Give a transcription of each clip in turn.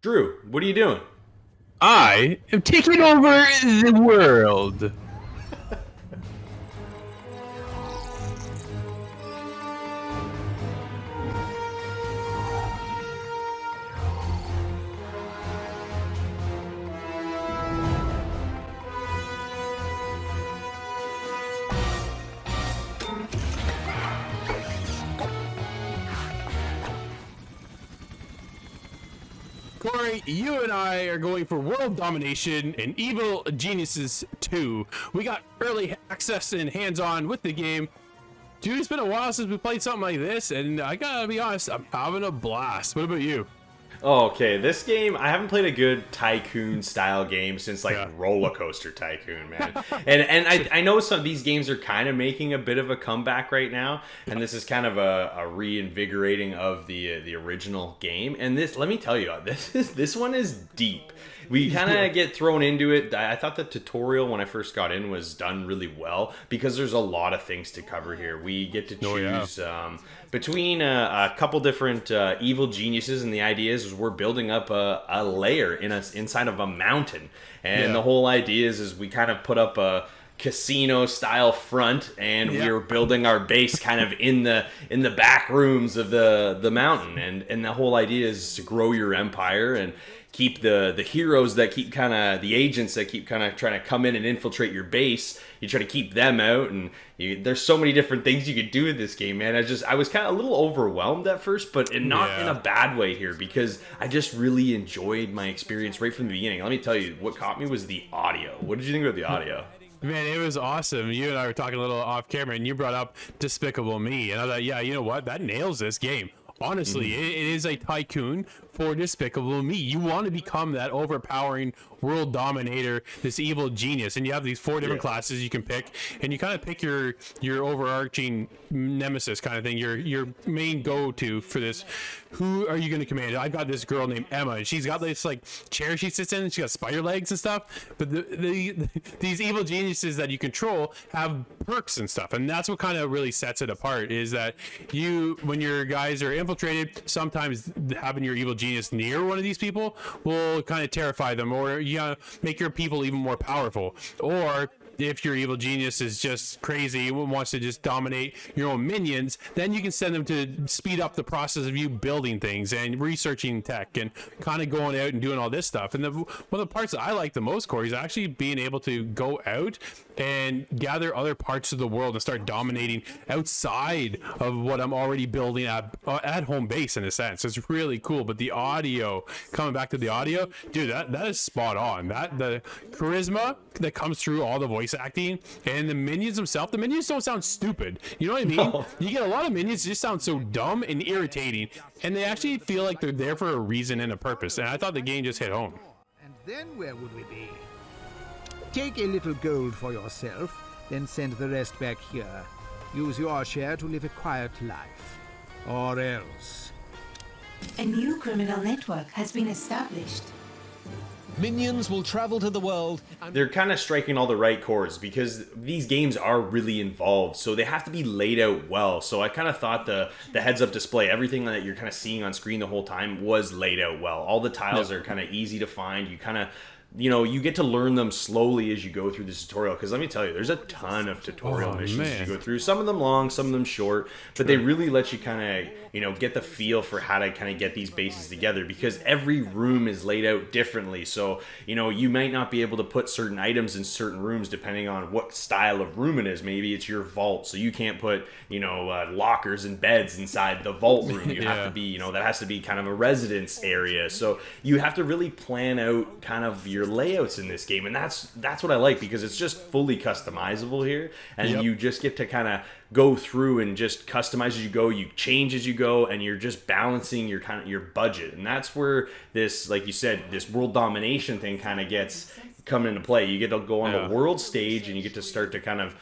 Drew, what are you doing? I am taking over the world. Corey, you and I are going for World Domination and Evil Geniuses 2. We got early access and hands-on with the game. Dude, it's been a while since we played something like this, and I gotta be honest, I'm having a blast. What about you? Oh, okay, this game, I haven't played a good Tycoon style game since like Yeah. Roller Coaster Tycoon, man. And I know some of these games are kind of making a bit of a comeback right now, and this is kind of a reinvigorating of the original game. And this, let me tell you, this one is deep. We kind of get thrown into it. I thought the tutorial when I first got in was done really well because there's a lot of things to cover here. We get to Oh, yeah. choose between a couple different evil geniuses, and the idea is we're building up a layer inside of a mountain, and Yeah. the whole idea is we kind of put up a casino style front, and Yeah. we're building our base kind of in the back rooms of the mountain, and the whole idea is to grow your empire and keep the heroes that keep kind of the agents that keep kind of trying to come in and infiltrate your base. You try to keep them out, and there's so many different things you could do with this game, man. I was kind of a little overwhelmed at first, but not in Yeah. a bad way here, because I just really enjoyed my experience right from the beginning. Let me tell you, what caught me was the audio. What did you think about the audio? Man, it was awesome. You and I were talking a little off camera, and you brought up Despicable Me, and I thought, yeah, you know what? That nails this game. Honestly, it is a tycoon for Despicable Me. You want to become that overpowering world dominator, this evil genius, and you have these four different classes you can pick, and you kind of pick your overarching nemesis kind of thing, your main go-to for this. Who are you going to command? I've got this girl named Emma, and she's got this like chair she sits in, and she got spider legs and stuff. But these evil geniuses that you control have perks and stuff, and that's what kind of really sets it apart. Is that when your guys are infiltrated, sometimes having your evil genius near one of these people will kind of terrify them, or make your people even more powerful. Or if your evil genius is just crazy and wants to just dominate your own minions, then you can send them to speed up the process of you building things and researching tech and kind of going out and doing all this stuff. And one of the parts that I like the most, Corey, is actually being able to go out and gather other parts of the world and start dominating outside of what I'm already building at home base, in a sense. It's really cool. But the audio, coming back to the audio, dude, that is spot on. That the charisma that comes through all the voice acting and the minions themselves, the minions don't sound stupid. You know what I mean? No. You get a lot of minions just sound so dumb and irritating, and they actually feel like they're there for a reason and a purpose. And I thought the game just hit home. And then where would we be? Take a little gold for yourself, then send the rest back here. Use your share to live a quiet life. Or else. A new criminal network has been established. Minions will travel to the world and They're kind of striking all the right chords because these games are really involved, so they have to be laid out well. So I kind of thought the heads-up display, everything that you're kind of seeing on screen the whole time was laid out well. All the tiles are kind of easy to find. You kind of, you get to learn them slowly as you go through this tutorial, because let me tell you, there's a ton of tutorial missions as you go through. Some of them long, some of them short, but they really let you kind of, get the feel for how to kind of get these bases together, because every room is laid out differently. So, you might not be able to put certain items in certain rooms depending on what style of room it is. Maybe it's your vault, so you can't put, lockers and beds inside the vault room. You have to be, that has to be kind of a residence area. So you have to really plan out kind of your layouts in this game, and that's what I like, because it's just fully customizable here, and you just get to kind of go through and just customize as you go. You change as you go, and you're just balancing your budget, and that's where this, like you said, this world domination thing kind of gets coming into play. You get to go on the world stage, and you get to start to kind of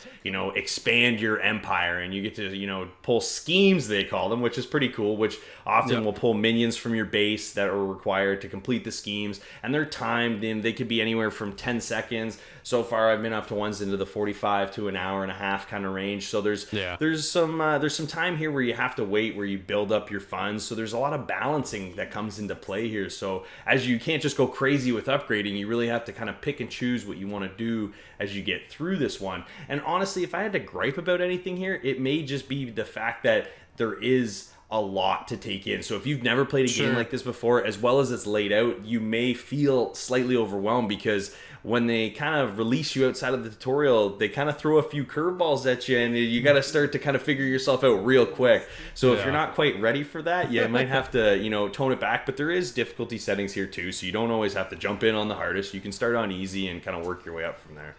expand your empire, and you get to pull schemes, they call them, which is pretty cool, which often will pull minions from your base that are required to complete the schemes, and they're timed, and they could be anywhere from 10 seconds. so far I've been up to ones into the 45 to an hour and a half kind of range. So there's some time here where you have to wait, where you build up your funds. So there's a lot of balancing that comes into play here. So as you can't just go crazy with upgrading, you really have to kind of pick and choose what you want to do as you get through this one. And honestly, if I had to gripe about anything here, it may just be the fact that there is a lot to take in. So if you've never played a game like this before, as well as it's laid out, you may feel slightly overwhelmed, because when they kind of release you outside of the tutorial, they kind of throw a few curveballs at you, and you got to start to kind of figure yourself out real quick. So if you're not quite ready for that, you might have to, tone it back. But there is difficulty settings here too, so you don't always have to jump in on the hardest. You can start on easy and kind of work your way up from there.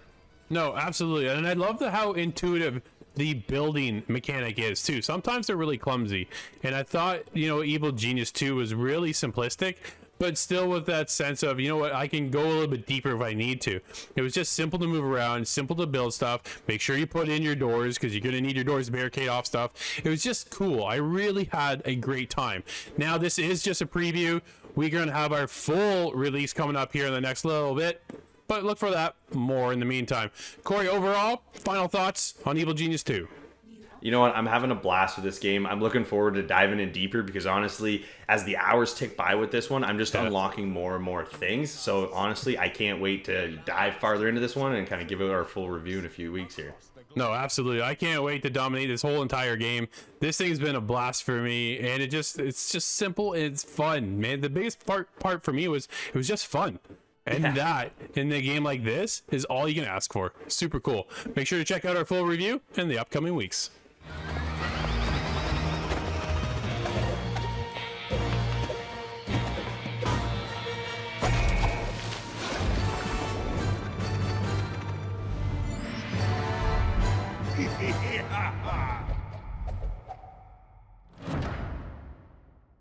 No, absolutely. And I love how intuitive the building mechanic is too. Sometimes they're really clumsy, and I thought Evil Genius 2 was really simplistic, but still with that sense of, I can go a little bit deeper if I need to. It was just simple to move around, simple to build stuff. Make sure you put in your doors, because you're going to need your doors to barricade off stuff. It was just cool. I really had a great time. Now, this is just a preview. We're going to have our full release coming up here in the next little bit, but look for that more in the meantime. Cory, overall, final thoughts on Evil Genius 2? You know what? I'm having a blast with this game. I'm looking forward to diving in deeper, because honestly, as the hours tick by with this one, I'm just unlocking more and more things. So honestly, I can't wait to dive farther into this one and kind of give it our full review in a few weeks here. No, absolutely. I can't wait to dominate this whole entire game. This thing's been a blast for me, and it's just simple and it's fun, man. The biggest part for me was it was just fun. And that, in a game like this, is all you can ask for. Super cool. Make sure to check out our full review in the upcoming weeks.